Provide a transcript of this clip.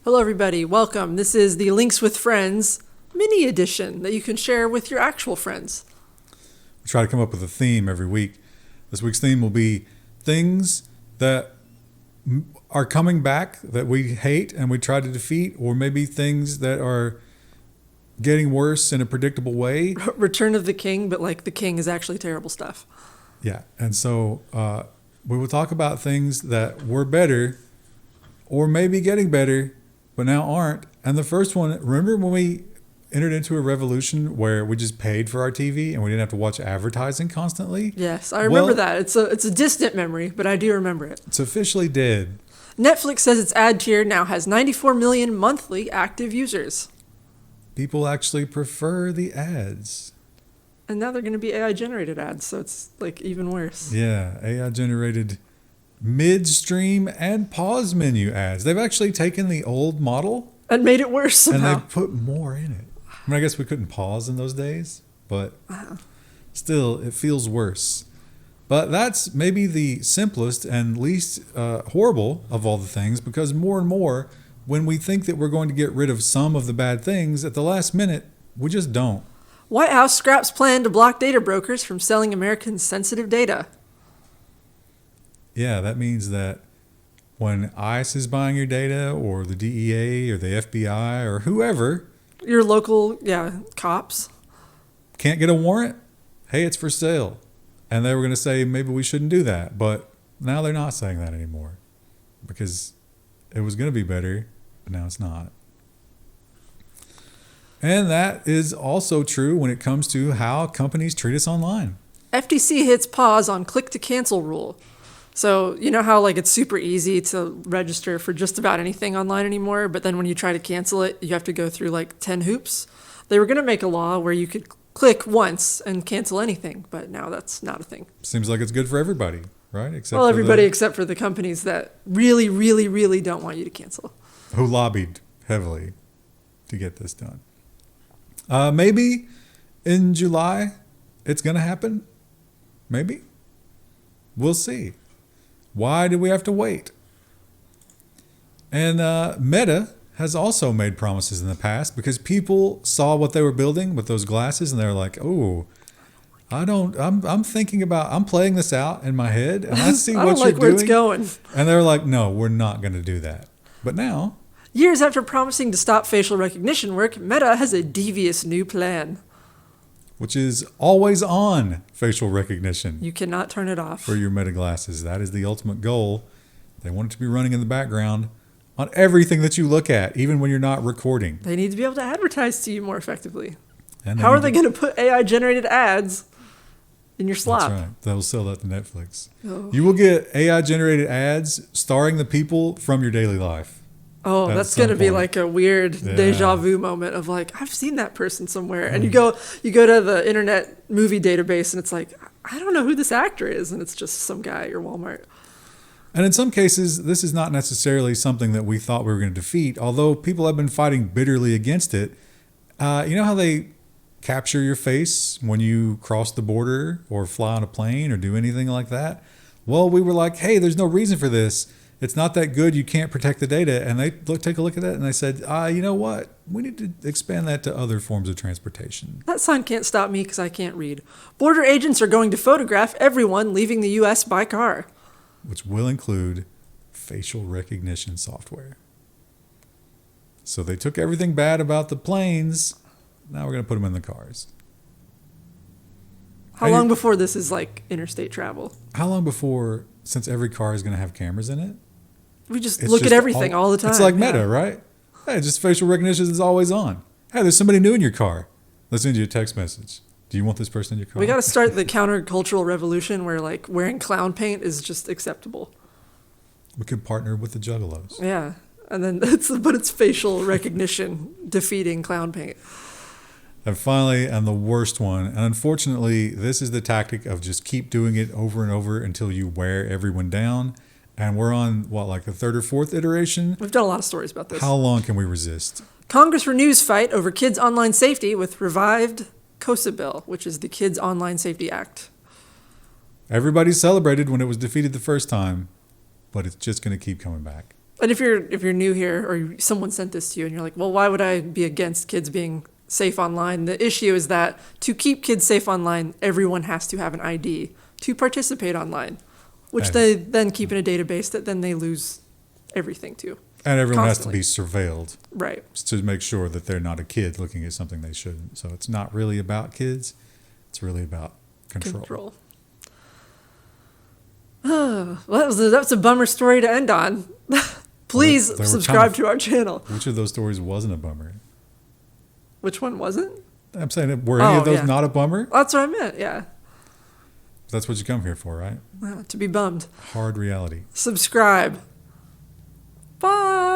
Hello, everybody. Welcome. This is the Links with Friends mini edition that you can share with your actual friends. We try to come up with a theme every week. This week's theme will be things that are coming back that we hate and we try to defeat, or maybe things that are getting worse in a predictable way. Return of the King, but like the king is actually terrible stuff. Yeah. And so we will talk about things that were better or maybe getting better, but now aren't. And the first one, remember when we entered into a revolution where we just paid for our TV and we didn't have to watch advertising constantly? Yes, I remember that. It's a distant memory, but I do remember it. It's officially dead. Netflix says its ad tier now has 94 million monthly active users. People actually prefer the ads. And now they're going to be AI-generated ads, so it's like even worse. Yeah, AI-generated midstream and pause menu ads. They've actually taken the old model and made it worse somehow. And they put more in it. I mean, I guess we couldn't pause in those days, but still, it feels worse. But that's maybe the simplest and least horrible of all the things, because more and more, when we think that we're going to get rid of some of the bad things, at the last minute, we just don't. White House scraps plan to block data brokers from selling Americans' sensitive data. Yeah, that means that when ICE is buying your data, or the DEA or the FBI or whoever, your local, cops, can't get a warrant, hey, it's for sale. And they were going to say maybe we shouldn't do that. But now they're not saying that anymore, because it was going to be better, but now it's not. And that is also true when it comes to how companies treat us online. FTC hits pause on click-to-cancel rule. So you know how it's super easy to register for just about anything online anymore, but then when you try to cancel it, you have to go through 10 hoops? They were going to make a law where you could click once and cancel anything, but now that's not a thing. Seems like it's good for everybody, right? Except for the companies that really, really, really don't want you to cancel. Who lobbied heavily to get this done. Maybe in July it's going to happen. Maybe. We'll see. Why do we have to wait? And Meta has also made promises in the past, because people saw what they were building with those glasses and they were like, oh, I'm thinking about, I'm playing this out in my head and I see what you're doing. Where it's going. And they were like, no, we're not going to do that. But now, years after promising to stop facial recognition work, Meta has a devious new plan, which is always on facial recognition. You cannot turn it off. For your Meta glasses. That is the ultimate goal. They want it to be running in the background on everything that you look at, even when you're not recording. They need to be able to advertise to you more effectively. And how are they going to put AI-generated ads in your slop? That's right. They'll sell that to Netflix. Oh. You will get AI-generated ads starring the people from your daily life. Oh, that's going to be like a weird deja vu moment of I've seen that person somewhere. And you go to the internet movie database and it's like, I don't know who this actor is. And it's just some guy at your Walmart. And in some cases, this is not necessarily something that we thought we were going to defeat, although people have been fighting bitterly against it. You know how they capture your face when you cross the border or fly on a plane or do anything like that? Well, we were like, hey, there's no reason for this. It's not that good. You can't protect the data. And they take a look at that and they said, you know what? We need to expand that to other forms of transportation. That sign can't stop me because I can't read. Border agents are going to photograph everyone leaving the U.S. by car, which will include facial recognition software. So they took everything bad about the planes. Now we're going to put them in the cars. How long before this is interstate travel? How long before, since every car is going to have cameras in it? We just look at everything all the time. It's like Meta, right? Hey, just facial recognition is always on. Hey, there's somebody new in your car. Let's send you a text message. Do you want this person in your car? We got to start the countercultural revolution where wearing clown paint is just acceptable. We could partner with the Juggalos. Yeah, and then it's facial recognition defeating clown paint. And finally, and the worst one, and unfortunately, this is the tactic of just keep doing it over and over until you wear everyone down. And we're on, the third or fourth iteration? We've done a lot of stories about this. How long can we resist? Congress renews fight over kids' online safety with revived COSA bill, which is the Kids Online Safety Act. Everybody celebrated when it was defeated the first time, but it's just going to keep coming back. And if you're new here or someone sent this to you and you're like, well, why would I be against kids being safe online? The issue is that to keep kids safe online, everyone has to have an ID to participate online, which And- they then keep in a database that then they lose everything to. And everyone Constantly. has to be surveilled Right. to make sure that they're not a kid looking at something they shouldn't. So it's not really about kids. It's really about control. Well, that's a bummer story to end on. Please Well, they were subscribe kind of- to our channel. Which of those stories wasn't a bummer? Which one wasn't? I'm saying, were any of those yeah. not a bummer? That's what I meant, yeah. That's what you come here for, right? To be bummed. Hard reality. Subscribe. Bye.